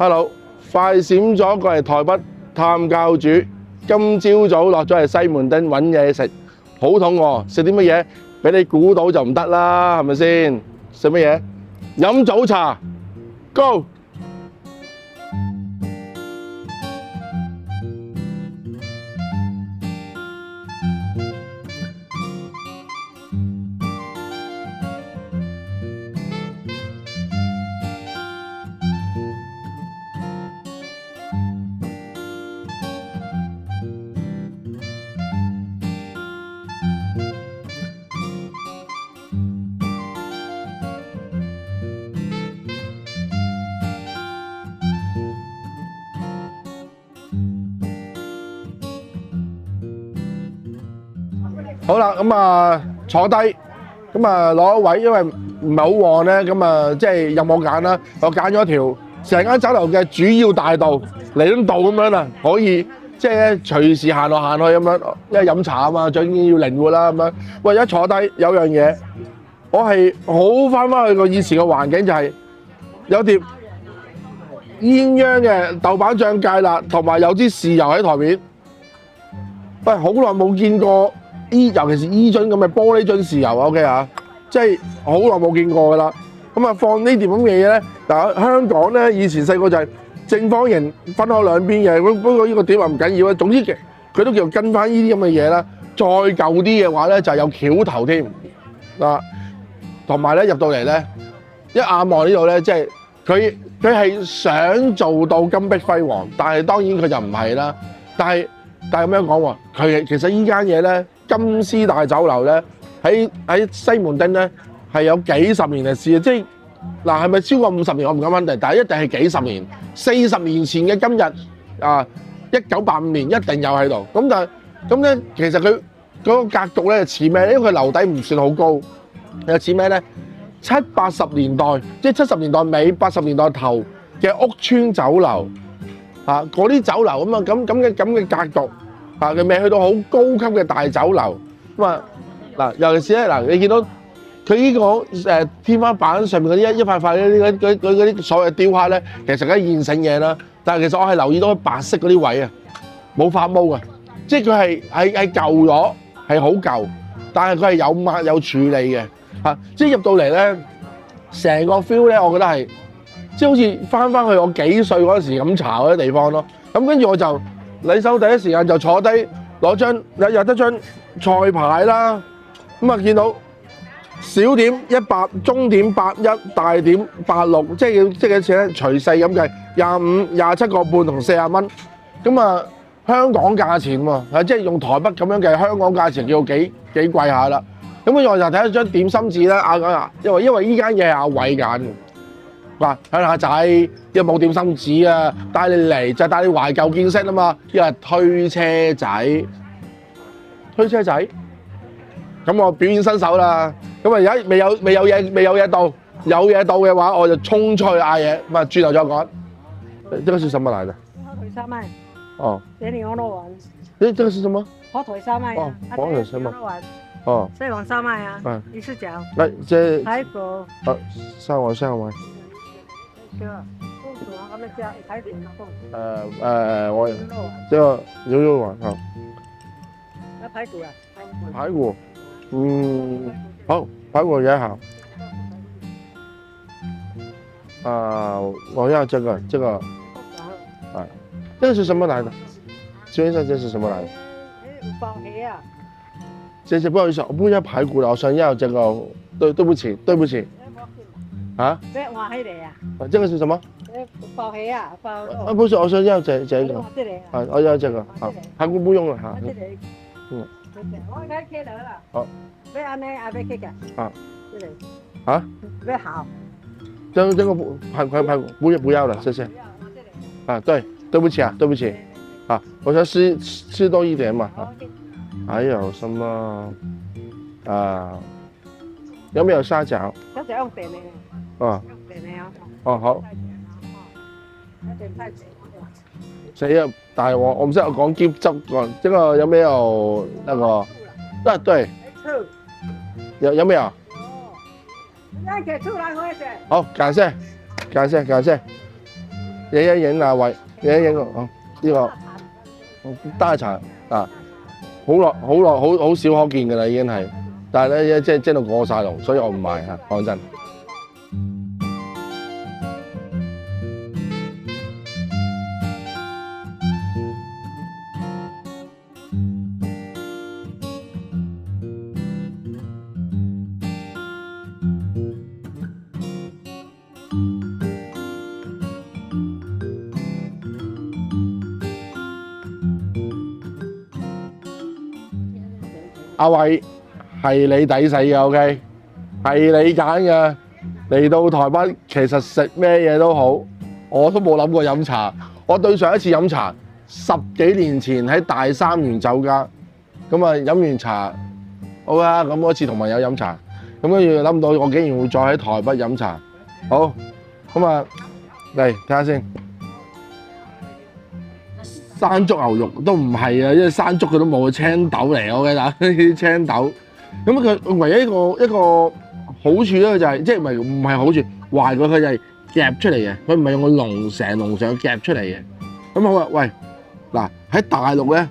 Hello， 快閃咗過嚟台北探教主，今朝早落咗嚟西門町揾嘢食，好肚餓，食啲乜嘢？俾你估到就唔得啦，係咪先？食乜嘢？飲早茶 ，Go！好啦，咁啊坐低，咁啊攞一位，因為唔係好旺咧，咁啊即係任我揀啦，我揀咗一條成間酒樓嘅主要大道彌敦道咁樣啦，可以即係隨時行來行去咁樣，因為飲茶啊嘛，最緊要靈活啦咁樣。喂，一坐低有樣嘢，我係好翻去個以前嘅環境，就係有碟鴛鴦嘅豆瓣醬芥辣，同埋有啲豉油喺台面。喂，好耐冇見過。尤其是依樽咁嘅玻璃樽豉油啊 ，OK 啊，即係好耐冇見過噶啦。咁啊，放呢碟咁嘅嘢咧，嗱香港咧以前細個就係正方形分開兩邊嘅，不過呢個碟話唔緊要啊。總之佢都叫跟翻呢啲咁嘅嘢啦。再舊啲嘅話咧，就係有橋頭添嗱，同埋咧入到嚟咧，一眼望呢度咧，即係佢係想做到金碧輝煌，但係當然佢就唔係啦。但係咁樣講喎，佢其實呢間嘢咧。金絲大酒樓咧喺西門町咧係有幾十年歷史嘅，即係嗱係咪超過50年我唔敢肯定，但係一定係幾十年。40年前嘅今日啊，1985年一定有喺度。咁咧，其實佢嗰個格局咧似咩咧？因為佢樓底唔算好高，又似咩咧？70、80年代，即係70年代尾、80年代頭嘅屋邨酒樓啊，嗰啲酒樓咁啊咁嘅格局。啊！佢未去到好高級嘅大酒樓咁啊嗱，尤其是咧嗱，你見到佢呢個天花板上面嗰啲一塊塊嗰啲所謂雕刻咧，其實係現成嘢啦。但係其實我係留意到白色嗰啲位啊，冇發毛啊，即係佢係舊咗，係好舊，但係佢係有抹有處理嘅嚇。即係入到嚟咧，成個 feel 咧，我覺得係即係好似翻去我幾歲嗰陣時飲茶嗰啲地方咯。咁跟住我就。禮手第一時間就坐低攞張有得張菜牌啦，咁啊見到小點100，中點81，大點86，即係幾錢咧？除4咁計，25、27個半同40蚊。咁啊香港價錢喎，即係用台北咁樣計香港價錢叫幾貴下啦。咁我就睇下張點心紙啦，因為依間嘢係阿偉揀。話鄉下仔又冇點心紙啊，帶你嚟就帶你懷舊見識啊嘛，因為推車仔，咁我表演新手啦。咁啊而家未有嘢到，有嘢到嘅話我就衝出去嗌嘢，咁啊轉頭再講。這個是什麼來的？火腿燒麥。哦。給你牛肉丸。誒，這個是什麼？火腿燒麥。哦，火腿燒麥。牛肉丸。哦。西王燒麥啊。嗯。魚翅餃。來，這。排骨。上完。對啊，公主啊，我們加排骨。我這個牛肉丸哈。那排骨啊？排骨，好，排骨也好。我要這個，啊，這個是什麼來的？請問一下，這是什麼來的？包皮啊。謝謝，不好意思，我不要排骨了，我想要這個，對不起。啊？這個是什麼？包皮啊，包。不是，我想要這個。啊，我要這個。好，排骨不用了哈。我該開了啦。好。要安呢，還要開個。啊。這裡。啊？要好。這個排骨不要了，謝謝。啊，對不起。啊，我想吃多一點嘛。還有什麼？有沒有蝦餃？蝦餃用點的。哦。點的啊。哦，好。死啊！大鑊，我唔識我講醃汁喎。這個有沒有那個？對。有沒有？好，感謝。影一影啊喂，影一影哦呢個大茶啊，好少可見㗎啦已經係，但係咧即係蒸到過晒龍，所以我唔買嚇，講真。阿偉係你抵死嘅 ，OK， 係你揀嘅。嚟到台北其實食咩嘢都好，我都冇諗過飲茶。我對上一次飲茶10幾年前喺大三元酒家，咁啊飲完茶好啦，咁嗰次同朋友飲茶，咁跟住諗唔到我竟然會再喺台北飲茶。好，咁啊嚟睇下先。山竹牛肉都唔係啊，因為山竹佢都冇青豆嚟，我記得呢啲青豆。咁佢唯一一個好處咧就係，即係唔係好處，壞過佢就係夾出嚟嘅，佢唔係用個籠成籠上夾出嚟嘅。咁好啊，喂，嗱喺大陸咧，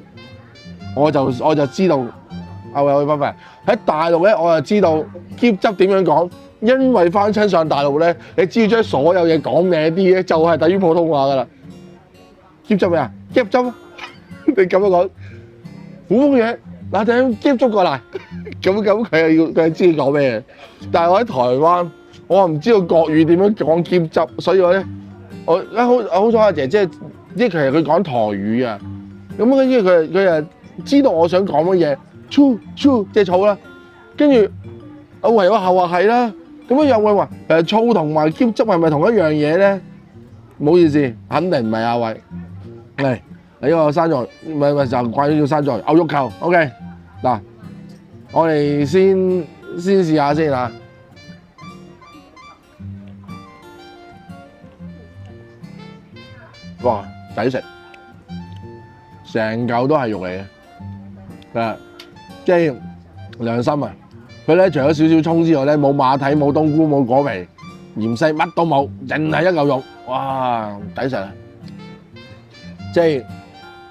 我就知道，喂拜拜，喺大陸咧我就知道喼汁點樣講，因為翻親上大陸咧，你只要將所有嘢講歪啲咧，就係等於普通話噶啦。喼汁咩啊？喼汁，你咁樣講，苦風嘢嗱頂喼汁過嚟，咁佢係知講咩嘅。但係我喺台灣，我唔知道國語點樣講喼汁，所以我好彩阿姐姐，即係其實佢講台語啊。咁跟住佢又知道我想講乜嘢，粗即係醋啦。跟住我唯有後話係啦。咁樣又會話醋同埋喼汁係咪同一樣嘢咧？唔好意思，肯定唔係阿偉。嚟呢個山菜，唔係就關於叫山菜牛肉球 ，OK 嗱，我哋先試下先嚇。哇，抵食，成嚿都係肉嚟嘅，即係良心啊！佢咧除咗少少葱之外咧，冇馬蹄、冇冬菇、冇果皮、芫茜，乜都冇，淨係一嚿肉，哇，抵食啊！即係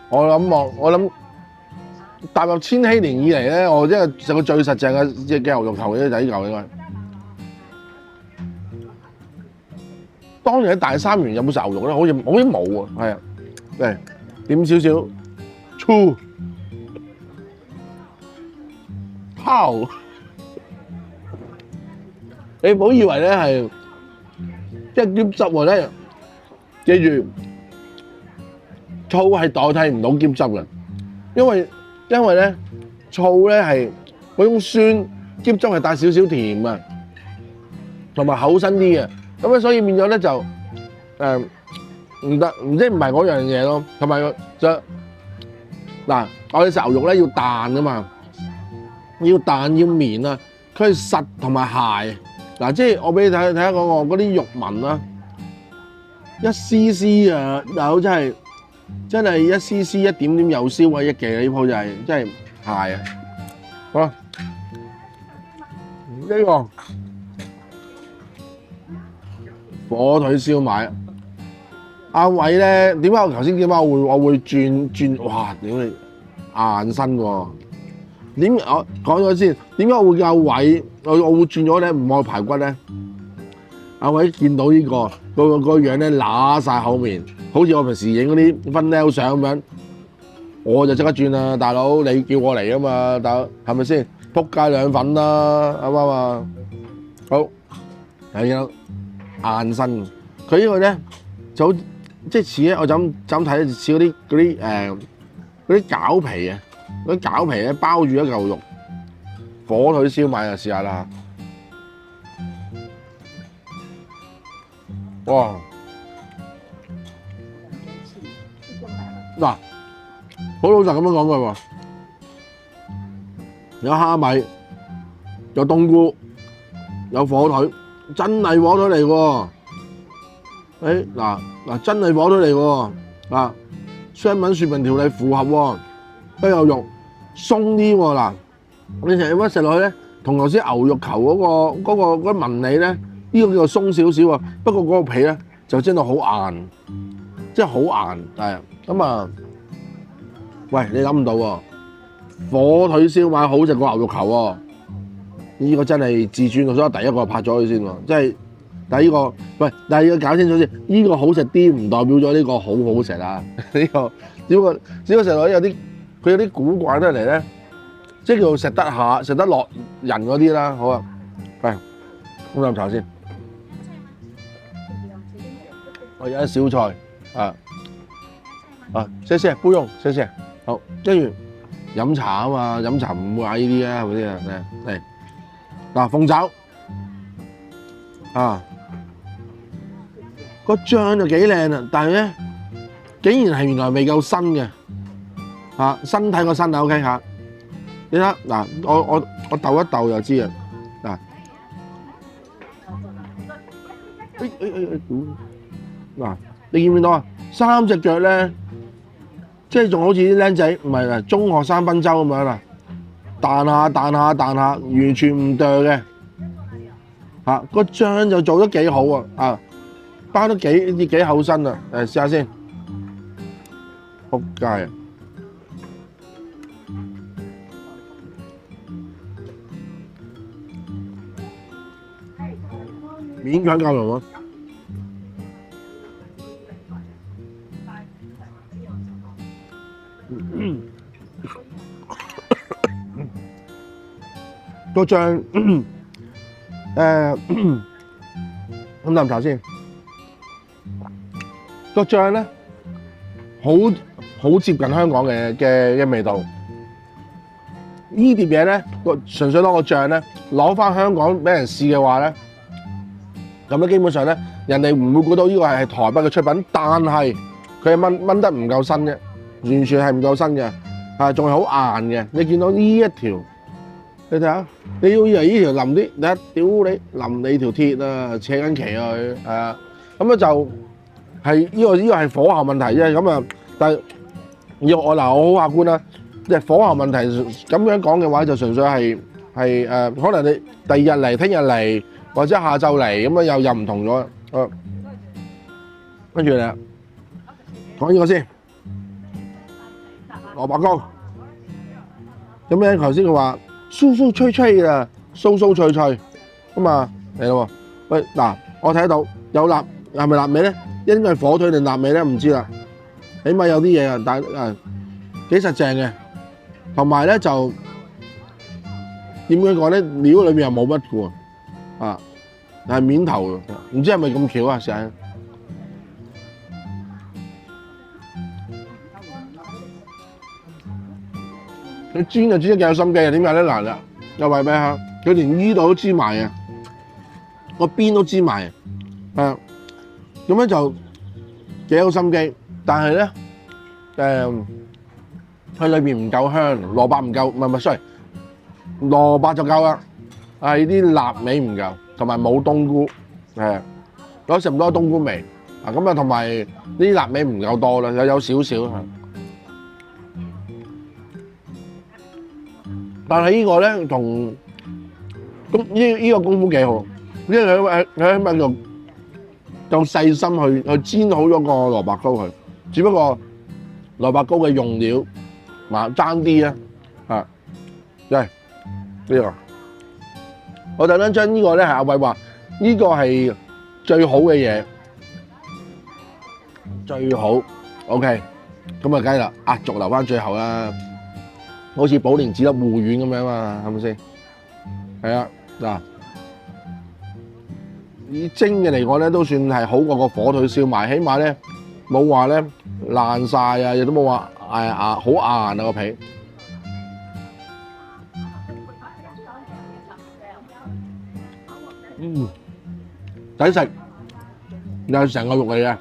我諗踏入千禧年以嚟咧，我即係食過最實淨嘅牛肉球嘅就係呢嚿應該。當年喺大三元有冇食牛肉咧？好似冇喎，係啊，嚟點少少醋，泡。你唔好以為咧係即係喼汁喎咧，記住。醋係代替唔到喼汁嘅，因為咧醋咧係嗰種酸，喼汁係帶少少甜啊，同埋厚身啲嘅，咁咧所以變咗咧就唔得，即係唔係嗰樣嘢咯。同埋就嗱，我哋食牛肉咧要彈噶嘛，要彈要綿啊，佢係實同埋鞋嗱，即係我俾你睇下嗰啲肉紋啦，一絲絲啊，有真係一絲絲一點點有燒啊！一嘅呢鋪就係真係鞋啊！好啦，呢個火腿燒賣，阿偉咧點解我頭先點解我會轉？哇！屌你硬身喎！點我講咗先，點解我會叫阿偉？我會轉咗咧唔愛排骨咧？阿偉見到呢個樣咧揦晒口面。好似我平時影嗰啲分 nail 相咁樣，我就即刻轉啦，大佬你叫我嚟啊嘛，大佬係咪先？仆街兩粉啦，啱唔啱啊？好，係硬身，佢呢個咧就好即係似咧，我就咁睇似嗰啲餃皮啊，嗰啲餃皮咧包住一嚿肉，火腿燒賣就試下啦。哇！嗱，好老實咁樣講句喎，有蝦米，有冬菇，有火腿，真係火腿嚟喎！嗱，真係火腿嚟喎！嗱，商品說明條例符合喎，都有肉，鬆啲喎嗱，你成日乜食落去咧，同頭先牛肉球嗰個紋理咧，呢個叫做鬆少少啊，不過嗰個皮咧就真係好硬，即係好硬係咁啊！喂，你諗唔到喎，火腿燒賣好食過牛肉球喎，呢個真係自尊，所以第一個拍咗佢先喎，即係第一個喂，但係要搞清楚先，呢個好食啲唔代表咗呢個好好食啊！呢個只不過食落有啲佢有啲古怪得嚟咧，即係叫食得下、食得落人嗰啲啦。好啊，喂，飲啖茶先。我有啲小菜謝謝，不用，謝謝。好，跟住飲茶啊嘛，飲茶唔會嗌呢啲啊，係咪先啊？嚟嗱，鳳爪啊，個醬就幾靚啊，但係咧竟然係原來未夠新嘅身體個身啊 ，OK 嚇。你睇嗱，我鬥一鬥就知啊嗱。嗱，你見唔見到啊？三隻腳咧，即係仲好似啲僆仔，唔係中學生賓州咁樣啦，彈下彈下彈下，完全唔剁嘅個醬就做得幾好啊！包得幾厚身啊！試下先，仆街啊！勉強夠濃啊！個醬飲啖茶先。個醬咧好接近香港嘅味道。呢碟嘢咧，純粹攞個醬咧，攞翻香港俾人試嘅話咧，咁咧基本上咧，人哋唔會估到呢個係台北嘅出品，但係佢係炆得唔夠新啫，完全係唔夠新嘅，仲係好硬嘅。你見到呢一條，你睇下，你要以為呢條淋啲，你屌你淋你條鐵啊，扯緊旗去，咁就係呢個係火候問題啫。咁啊，但係我好客觀啦，即係火候問題咁樣講嘅話，就純粹係可能你第二日嚟、聽日嚟或者下晝嚟咁啊，又唔同咗。跟住嚟講呢個先，蘿蔔糕。咁咧頭先佢話酥酥脆脆啊，酥酥脆脆咁啊嚟咯喎。喂嗱，我睇到有臘，係咪臘味咧？應該係火腿定臘味咧？唔知啦。起碼有啲嘢啊，但幾實淨嘅。同埋咧就點樣講咧？料裏面又冇乜嘅喎，但係面頭唔知係咪咁巧啊？成日佢煎就煎得幾有心機啊！點解咧？嗱啦，又話咩嚇？佢連呢度都煎埋啊，個邊都煎埋啊，咁樣就幾有心機。但係咧佢裏邊唔夠香，蘿蔔唔夠，唔係 sorry，蘿蔔就夠啦，係啲臘味唔夠，同埋冇冬菇，有食唔多冬菇味咁啊，同埋啲臘味唔夠多啦，有少少嚇。但係呢個咧同呢個功夫幾好，因為佢起碼就細心去煎好咗個蘿蔔糕佢，只不過蘿蔔糕嘅用料爭啲啊，呢個我特登將呢個咧係阿偉話呢個係最好嘅嘢，最好 OK，咁啊梗係啦，壓軸留翻最後啦。好似寶蓮紫粒護丸咁樣嘛，係咪先？係啊，嗱，以蒸嘅嚟講咧，都算係好過個火腿燒賣，起碼咧冇話咧爛晒啊，亦都冇話好硬啊個皮。抵食，又係成個肉嚟嘅，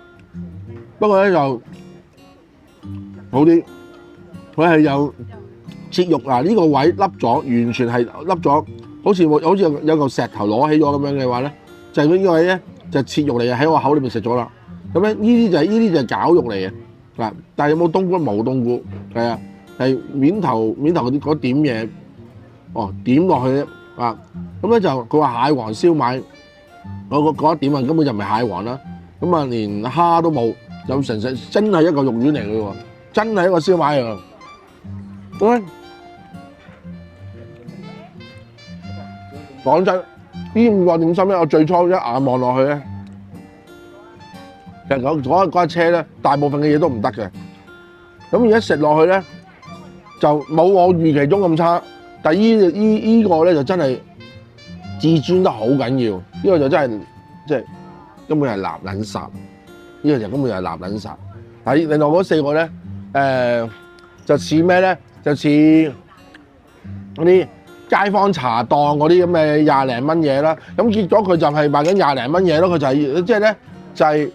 不過咧就好啲，佢係有。切肉呢個位凹咗，完全係凹咗，好似有嚿石頭攞起咗咁樣嘅話咧，就係呢個位咧就切肉嚟嘅，喺我口裏面食咗啦。咁咧呢啲就係絞肉嚟嘅嗱，但係有冇冬菇？冇冬菇，係面頭嗰點嘢，點落去咧咁咧就佢話蟹黃燒賣嗰一點啊，根本就唔係蟹黃啦，咁啊連蝦都冇，有成隻真係一個肉丸嚟嘅喎，真係一個燒賣嚟。喂，講真，呢5個點心咧，我最初一眼望落去咧，其實嗰架車咧，大部分嘅嘢都唔得嘅。咁而家食落去咧，就冇我預期中咁差，但係依個咧就真係至尊得好緊要，呢個就真係即係根本係垃撚圾，呢個就根本就係垃撚圾。但係另外嗰4個咧，就似咩咧？就似嗰啲街坊茶檔嗰啲咁嘅20零蚊嘢啦。咁結果佢就係賣緊20零蚊嘢咯。佢就係即係咧就係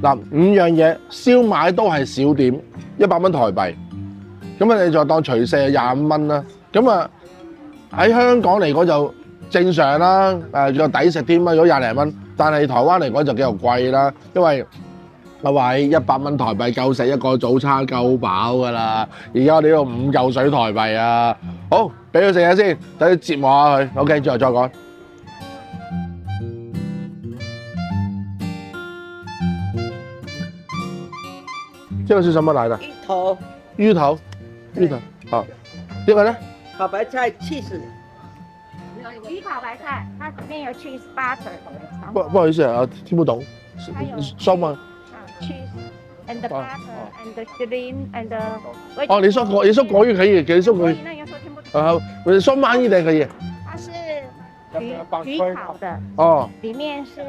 嗱5樣嘢，燒賣都係小點，100蚊台幣。咁啊，你就當除425蚊啦。咁啊喺香港嚟講就正常啦，又抵食添啊！如果20零蚊，但係台灣嚟講就幾又貴啦，因為我話100蚊台幣夠食一個早餐夠飽㗎啦。而家我哋呢度5嚿水台幣啊！好，俾佢食下先，等佢折磨下佢。OK，最後再講。這個是什麼來的？芋頭，好。這個呢？烤白菜 cheese。鱼烤白菜，它里面有 cheese butter。不好意思啊，聽不懂。說嗎？ cheese and the butter and the shrimp and the。哦，你說國語可以，你說國語。那有時候聽不懂。你說慢一點可以。它是焗烤的。哦。裡面是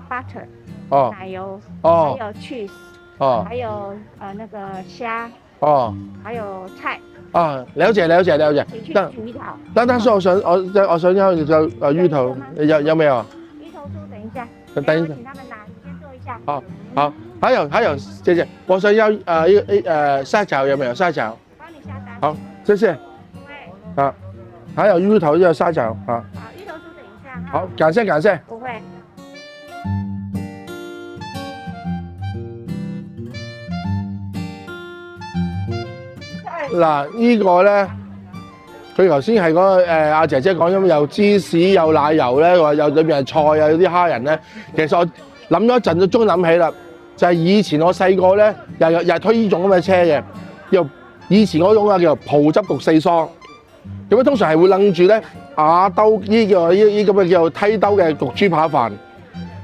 butter。哦。奶油。哦。還有 cheese。哦。還有那個蝦。哦。還有菜。啊，了解。你去煮一條。但是我想要就芋頭，有沒有？芋頭酥等一下。等一下。請他們拿，你先做一下。好，還有，謝謝。我想要蝦餃有沒有？蝦餃。幫你下單。好，謝謝。啊，還有芋頭要蝦餃啊。好，芋頭酥等一下。好，感謝。不會。嗱，呢個咧，佢頭先係嗰個阿姐姐講咗有芝士有奶油咧，話有裏邊係菜啊，有啲蝦仁咧。其實我諗咗一陣，就終於諗起啦，就係以前我細個咧，又係推呢種咁嘅車嘅，以前嗰種啊叫做葡汁焗4蔬，咁通常係會擸住咧瓦兜呢咁嘅叫做梯兜嘅焗豬扒飯，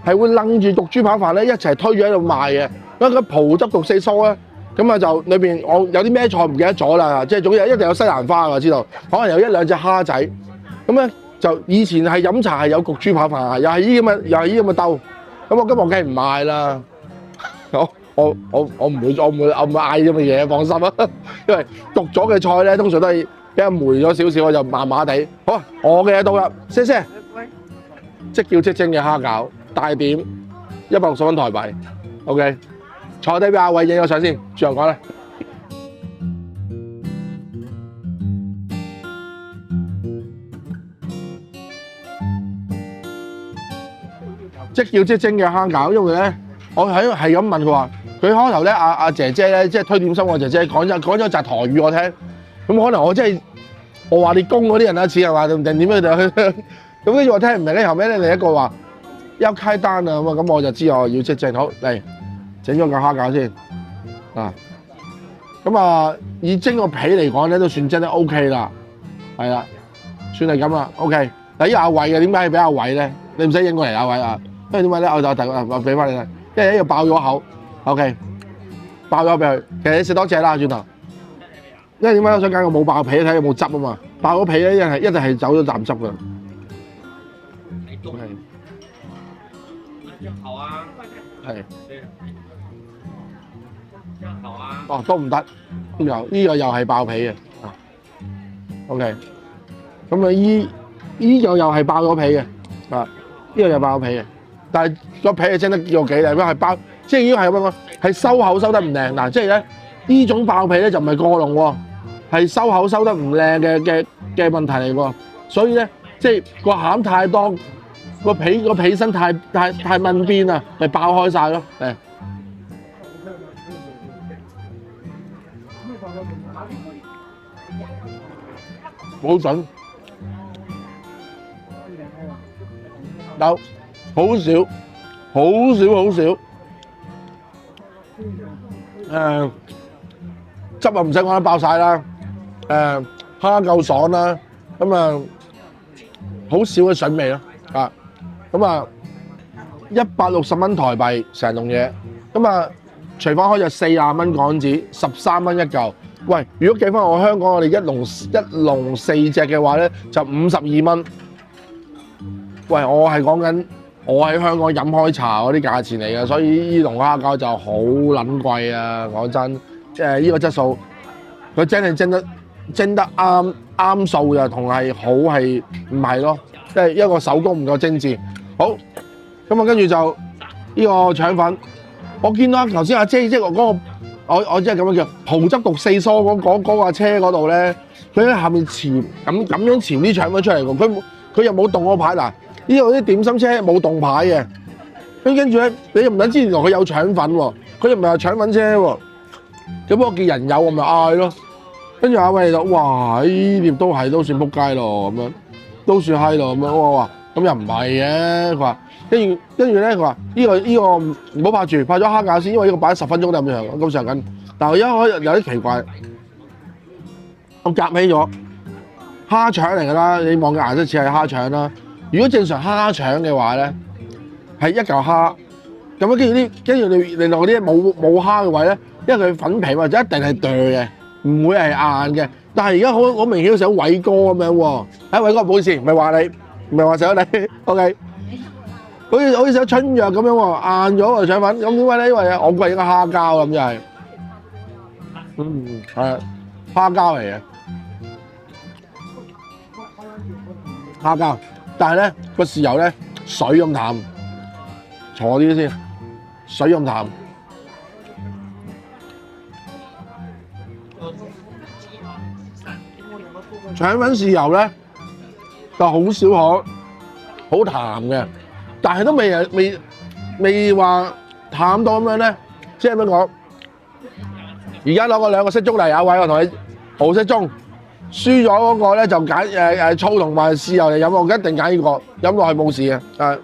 係會擸住焗豬扒飯咧一齊推住喺度賣嘅。咁個葡汁焗4蔬咧。咁啊就裏邊我有啲咩菜唔記得咗啦，即係總之一定有西蘭花我知道，可能有1兩隻蝦仔。咁咧就以前係飲茶係有焗豬扒飯啊，又係呢咁嘅兜。咁我今日梗係唔嗌啦，我唔會嗌咁嘅嘢，放心啊。因為焗咗嘅菜咧通常都係比較霉咗少少，我就麻麻地。好，我嘅嘢到啦，謝謝。即叫即蒸嘅蝦餃，大點160蚊台幣 ，OK。坐低俾阿偉影個相先，最後講啦。即叫即蒸嘅蝦餃，因為咧，我係咁問佢話，佢開頭咧阿姐姐咧，即係推點心個姐姐講咗一集台語我聽，咁可能我真係我話你公嗰啲人啊似係話定點樣就咁跟住我聽唔明咧，後尾咧另一個話要開單啊咁我就知我要即蒸好嚟。整咗個蝦餃先，咁啊以蒸個皮嚟講咧，都算真得 OK 啦，係啦，算係咁啦 OK。嗱，依阿偉嘅點解要俾阿偉咧？你唔使影過嚟阿偉啊，因為點解咧？我俾翻你啦，因為一要爆咗口 ，OK， 爆咗俾佢。其實你食多隻啦，轉頭。因為點解我想揀個冇爆皮，睇有冇汁啊嘛。爆咗皮咧，一定係走咗啖汁㗎。OK。好啊。係。哦，都唔得，呢個又係爆皮嘅，OK，咁啊呢個又係爆咗皮嘅，呢個又爆咗皮嘅，但係個皮係真得叫幾靚，因為係爆，即係已經係咁樣，係收口收得唔靚，嗱，即係咧呢種爆皮咧就唔係過籠喎，係收口收得唔靚嘅問題嚟喎，所以咧即係個餡太多，個皮身太掹邊啊，咪爆開晒咯，誒。好準，有好少，汁啊唔使講得爆晒啦，蝦夠爽啦，咁啊好少嘅筍味咯，咁啊160蚊台幣成籠嘢，咁啊除翻開就40蚊港紙，13蚊一嚿。喂，如果計翻我香港我哋一籠4隻嘅話咧，就52蚊。喂，我係講緊我喺香港飲開茶嗰啲價錢嚟嘅，所以呢籠蝦餃就好撚貴啊！講真，即係呢個質素，佢真係蒸得啱數嘅，同係好係唔係咯？即係一個手工唔夠精緻。好，咁啊跟住就呢個腸粉，我見到頭先阿姐即係嗰個。我即係咁樣叫葡汁焗四蔬嗰架車嗰度咧，佢喺下面潛咁樣潛啲腸粉出嚟喎。佢又冇動嗰牌嗱，呢度啲點心車冇動牌嘅。跟住咧，你又唔撚知原來佢有腸粉喎，佢又唔係話腸粉車喎。咁我見人有我咪嗌咯。跟住阿偉就哇呢碟都算撲街咯咁樣，都算閪咯咁樣。我話咁又唔係嘅，佢話。跟住咧，佢話呢個唔好拍住，拍咗蝦餃先，因為呢個擺10分鐘都咁上緊。但係我一開有啲奇怪，我夾起咗蝦腸嚟㗎啦，你望嘅顏色似係蝦腸啦。如果正常蝦腸嘅話咧，係一嚿蝦咁樣，跟住你另外嗰啲冇蝦嘅位咧，因為佢粉皮或者一定係剁嘅，唔會係硬嘅。但係而家好明顯好似偉哥咁樣喎。偉哥唔好意思，唔係話你，唔係話想你 ，OK。好似有春藥咁樣喎，硬咗喎腸粉，咁點解咧？因為我貴一個蝦膠咁就係，係蝦膠嚟嘅，蝦膠，但係咧個豉油咧水咁淡，坐啲先，水咁淡，腸粉豉油咧就好少可，好淡嘅。但係都未話淡到咁樣咧，即係點講？而家攞個2個骰盅嚟，阿偉我同你豪骰盅，輸咗嗰個咧就揀醋同埋豉油嚟飲，我一定揀呢個，飲落去冇事嘅，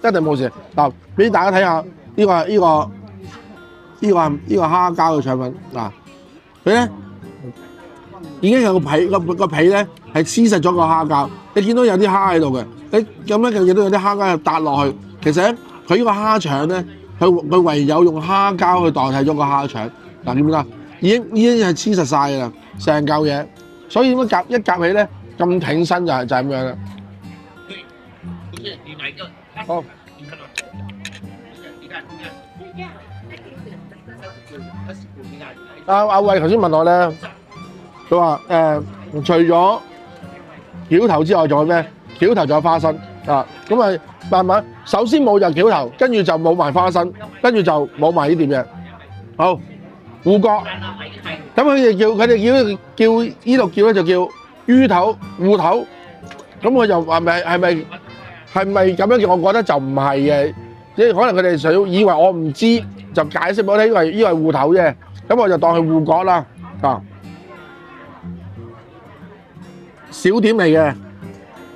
一定冇事。嗱，俾大家睇下呢個蝦膠嘅腸粉嗱，佢咧已經有個皮咧係黐實咗個蝦膠，你見到有啲蝦喺度嘅，你咁咧就見到有啲蝦膠搭落去。其實咧，佢呢個蝦腸咧，佢唯有用蝦膠去代替咗個蝦腸。嗱，見唔見啊？已經係黐實晒㗎啦，成嚿嘢。所以點解一夾起咧咁挺身就係咁樣啦。好。阿偉頭先問我咧，佢話除咗橋頭之外，仲有咩？橋頭仲有花生啊，咁啊慢慢，首先冇就橋頭，跟住就冇埋花生，跟住就冇埋呢碟嘢。好，芋角，咁佢哋叫呢度叫咧就叫芋頭、芋頭，咁佢就係咪咁樣叫？我覺得就唔係嘅，即係可能佢哋想以為我唔知，就解釋俾我聽，以為芋頭啫，咁我就當佢芋角啦，啊，小點嚟嘅。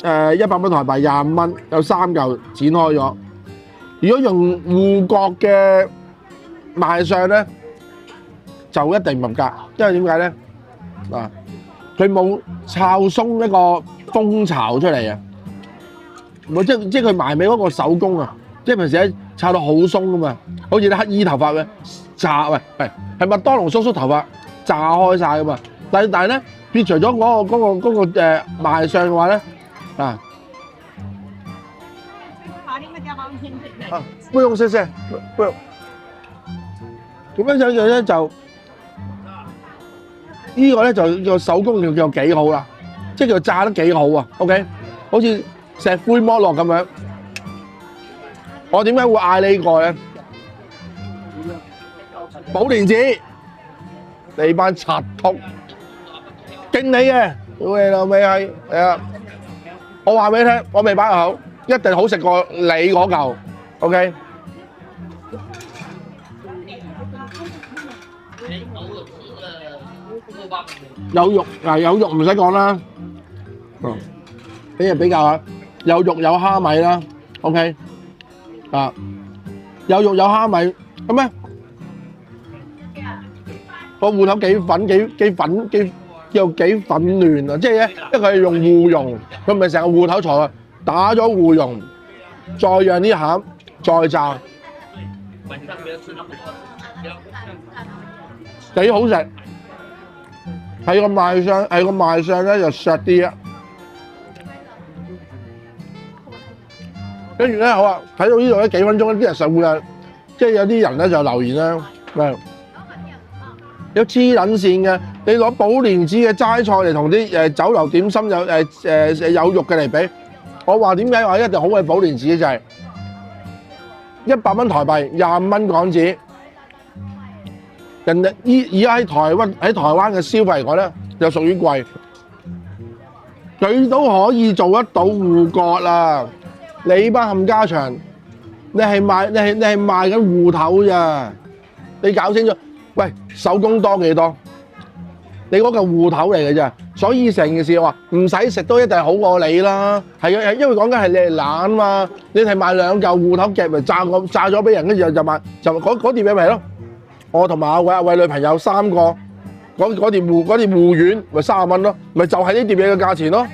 100蚊台幣25蚊，有3嚿剪開咗。如果用芋角嘅賣相咧，就一定唔合格，因為點解咧？嗱，佢冇炒鬆一個蜂巢出嚟啊！即係佢埋尾嗰個手工啊！即係平時咧炒到好鬆噶嘛，好似啲乞衣頭髮嘅炸，係麥當勞叔叔頭髮炸開晒噶嘛。但係咧，撇除咗嗰個賣相嘅話咧。啊！不用謝謝，不用。咁樣樣咧就呢個咧就叫手工叫幾好啦，即係叫炸得幾好啊 ！OK， 好似石灰剝落咁樣。我點解會嗌呢個咧？寶蓮寺，你班賊禿，敬你嘅，屌你老味係啊！我話俾你聽，我未擺入口，一定好食過你嗰嚿 ，OK？有肉嗱，有肉唔使講啦，俾人比較下，有肉有蝦米啦 ，OK？啊，有肉有蝦米，咁咧個芋頭幾粉又幾粉嫩啊！即係咧，因為佢係用芋蓉，佢唔係成個芋頭材啊，打咗芋蓉，再讓啲餡再炸，幾好食。係個賣相咧就削啲啊。跟住咧好啊，睇到呢度咧幾分鐘啲人實會啊，即係有啲人咧就留言啦，喂，有黐撚線嘅，你攞寶蓮寺嘅齋菜嚟同啲酒樓點心有肉嘅嚟比，我話點解話一定好過寶蓮寺就係100蚊台幣，25蚊港紙，人哋而家喺台灣嘅消費嚟講咧，就屬於貴，佢都可以做得到芋角啦。你班冚家祥，你係賣緊芋頭咋？你搞清楚，喂，手工多幾多？你嗰嚿芋頭嚟嘅啫，所以成件事話唔使食都一定好過你啦。係啊，因為講緊係你係懶嘛，你係賣2嚿芋頭夾咪炸咗俾人，跟住就賣就嗰碟嘢咪咯。我同埋阿偉女朋友3個，嗰碟芋丸咪30蚊咯，咪就係呢碟嘢嘅價錢咯。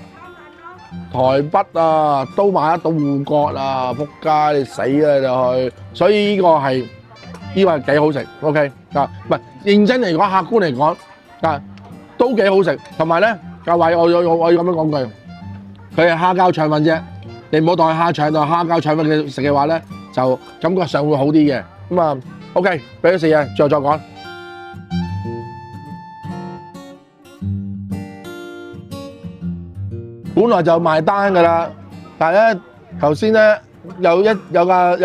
台北啊，都買得到芋角啊，仆街你死啦就去，所以呢個係幾好食 ，OK 啊，唔係認真嚟講，客觀嚟講啊，都幾好食，同埋咧，各位我要咁樣講句，佢係蝦膠腸粉啫，你唔好當係蝦腸當蝦膠腸粉嘅食嘅話咧，就感覺上會好啲嘅，咁啊 OK， 俾咗食嘢，再講。本來就賣單㗎啦，但係咧頭先咧有架嗰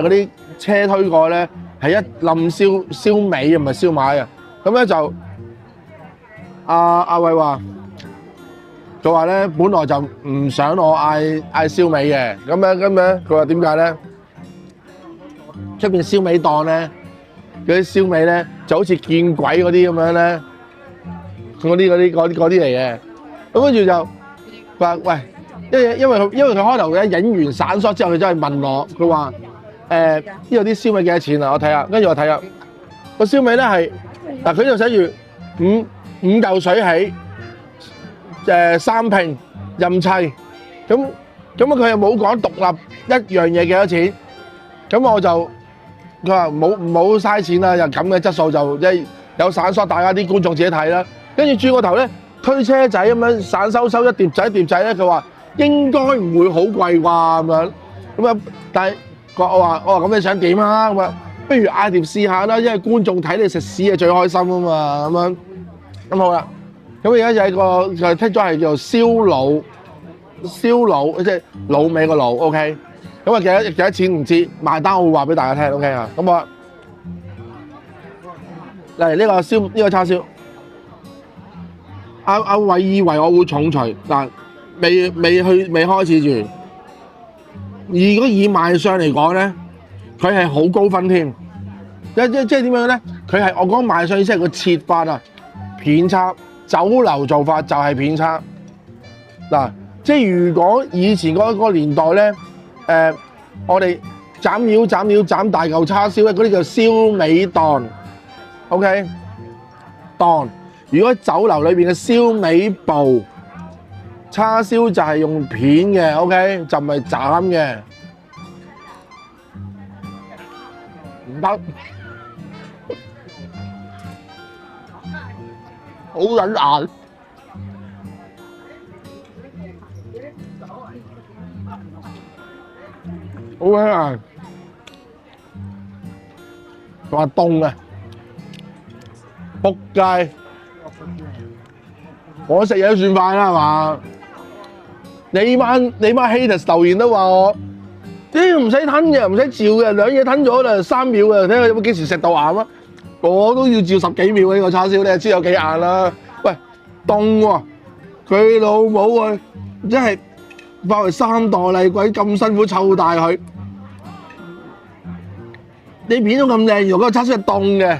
啲車推過咧，係一冧燒味唔係燒賣啊！咁咧就阿偉話，佢話咧本來就唔想我嗌燒味嘅，咁樣佢話點解咧？出邊燒味檔咧，嗰啲燒味咧就好似見鬼嗰啲咁樣咧，嗰啲嚟嘅，咁跟住就。佢話：喂，因為佢開頭咧影完散縮之後，佢真係問我，佢話：呢度啲燒味幾多錢啊？我睇下，跟住我睇下個燒味咧係嗱，佢呢度寫住五嚿水起，3拼任砌，咁佢又冇講獨立一樣嘢幾多錢，咁我就佢話唔好嘥錢啦，又咁嘅質素就即係有散縮，大家啲觀眾自己睇啦。跟住轉個頭咧。推車仔咁樣散收一碟仔咧，佢話應該唔會好貴啩咁樣，咁啊，但係我話咁你想點啊？咁啊，不如嗌碟試下啦，因為觀眾睇你食屎係最開心啊嘛，咁樣咁好啦。咁而家就係個就剔咗係叫做燒腦，即係滷味個滷 ，OK。咁啊幾多錢唔知，埋單我會話俾大家聽 ，OK 啊。咁啊，嚟呢個叉燒。阿偉以為我會重錘，但未開始住。如果以賣相嚟講咧，佢係好高分添。即係點樣咧？佢係我講賣相意思係個切法啊，片叉。酒樓做法就係片叉。嗱，即係如果以前嗰個年代咧，我哋斬大嚿叉燒咧，嗰啲叫燒味檔 ，OK 檔。如果酒樓裏邊嘅燒味部叉燒就係用片嘅 ，OK 就唔係斬嘅，唔得，好撚硬，好撚硬，仲話凍啊，仆街！我食嘢都算快啦，係嘛？你班 haters 留言都話我，唔使吞嘅，唔使照嘅，兩嘢吞咗啦，3秒嘅，睇下有冇幾時食到硬啊？我都要照10幾秒呢個叉燒，你就知有幾硬啦。喂，凍喎，佢老母啊，真係化為3代厲鬼咁辛苦湊大佢，你片到咁靚，如果個叉燒係凍嘅。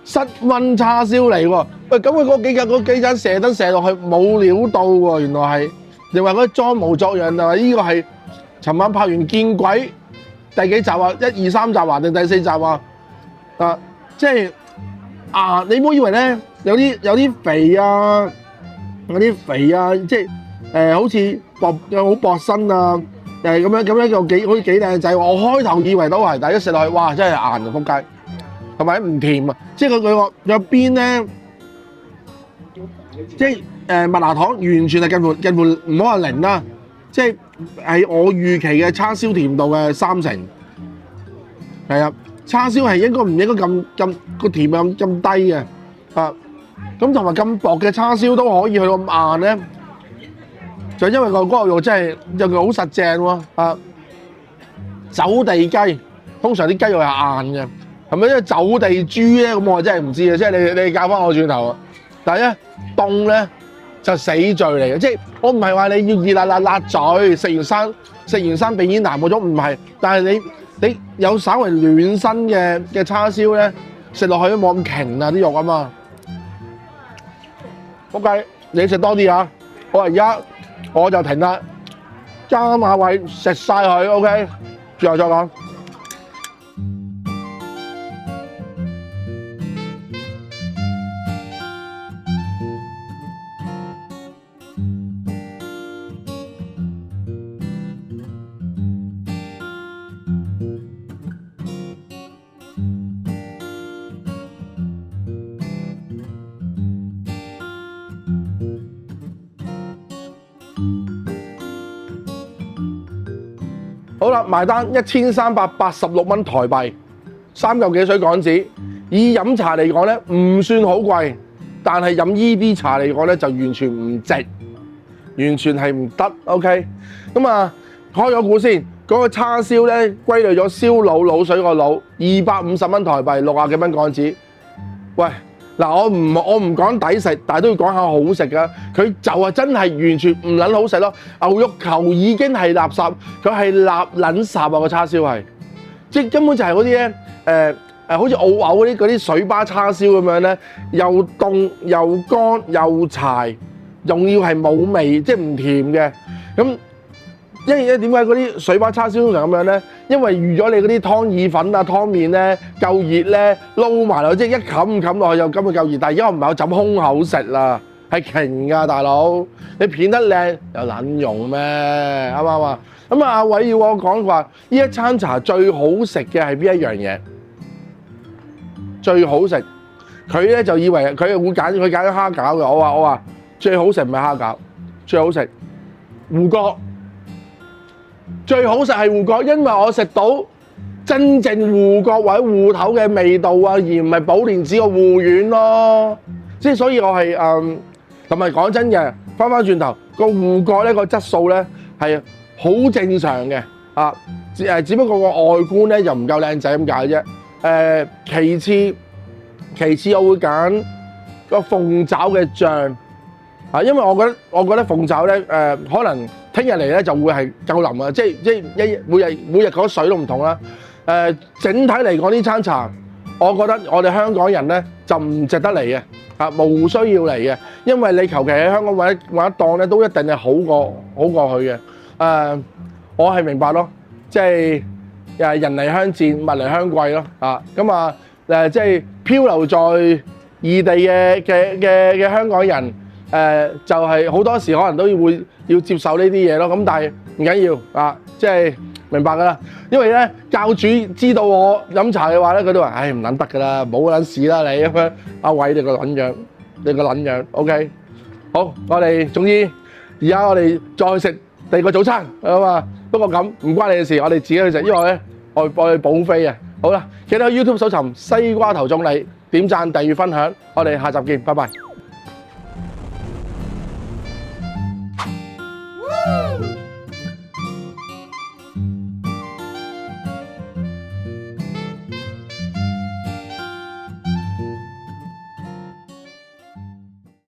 室溫叉燒嚟喎，喂，咁佢嗰幾盞射燈射落去冇料到喎，原來係，你話嗰啲裝模作樣啊？呢個係尋晚拍完見鬼第幾集啊？1、2、3集啊定第4集啊？即係硬，你唔好以為咧有啲肥啊，即係好似好薄身啊，咁樣又好似幾靚仔。我開頭以為都係，但係一食落去，哇！真係硬啊，仆街！同埋唔甜啊，即係佢個入邊咧，即係麥芽糖完全係近乎唔好話零啦，即係我預期嘅叉燒甜度嘅3成。係啊，叉燒係唔應該咁個甜咁低嘅啊，咁同埋咁薄嘅叉燒都可以去到咁硬咧，就因為個嗰個肉真係又好實淨喎啊！走地雞通常啲雞肉係硬嘅，係咪因為走地豬咧？咁我真係唔知啊！即係你教翻我轉頭啊！但係咧凍咧就死罪嚟嘅，即係我唔係話你要熱辣嘴，食完生鼻煙痰嗰種唔係，但係你有稍微暖身嘅叉燒咧，食落去都冇咁勁啊啲肉啊嘛。OK， 你食多啲嚇，而家我就停啦，加馬位食晒佢 OK， 最後再講。好啦，埋單1386蚊台幣，3嚿幾水港紙。以飲茶嚟講咧，唔算好貴，但係飲依啲茶嚟講咧，就完全唔值，完全係唔得。OK， 咁啊，開咗估先，嗰個叉燒咧歸類咗燒滷水個滷，250蚊台幣，60幾蚊港紙。喂！嗱，我唔講抵食，但係都要講下好食㗎。佢就係真係完全唔撚好食咯。牛肉球已經係垃圾，佢係垃撚圾啊！個叉燒係，即係根本就係嗰啲咧好似澳牛嗰啲水巴叉燒咁樣咧，又凍又乾又柴，仲要係冇味，即係唔甜嘅。咁因為點解嗰啲水巴叉燒通常咁樣咧？因為預咗你嗰啲湯意粉啊、湯麵咧夠熱咧，撈埋落即係一冚落去又根本夠熱。但係而家我唔係我枕空口食啦，係勁㗎大佬，你片得靚有撚用咩？啱唔啱啊？咁阿偉要我講話，呢一餐茶最好食嘅係邊一樣嘢？最好食，佢咧就以為佢會揀咗蝦餃嘅。我話最好食唔係蝦餃，最好食芋角。最好食係芋角，因為我食到真正芋角或者芋頭嘅味道啊，而唔係寶蓮寺個芋丸咯。即係所以我係同埋講真嘅，翻轉頭個芋角咧個質素咧係好正常嘅啊。只不過個外觀咧就唔夠靚仔咁解啫。其次我會揀個鳳爪嘅醬啊，因為我覺得鳳爪咧可能。聽日嚟咧就會係夠腍啊！即係每日嗰水都唔同啦。整體嚟講呢餐茶，我覺得我哋香港人咧就唔值得嚟嘅，冇需要嚟嘅，因為你求其喺香港揾一檔咧都一定係好過去嘅。我係明白咯，即係人離鄉賤，物離鄉貴咯。即係漂流在異地嘅香港人。就係好多時可能都要接受呢啲嘢咯，咁但係唔緊要啊，即係明白㗎啦。因為咧教主知道我飲茶嘅話咧，佢都話：唉唔撚得㗎啦，冇撚事啦你咁樣。阿偉你個撚樣，OK。好，我哋總之而家我哋再食第二個早餐啊。不過咁唔關你嘅事，我哋自己去食，因為咧我去補飛啊。好啦，記得喺 YouTube 搜尋西瓜頭總理，點讚、訂閱、分享。我哋下集見，拜拜。Woo!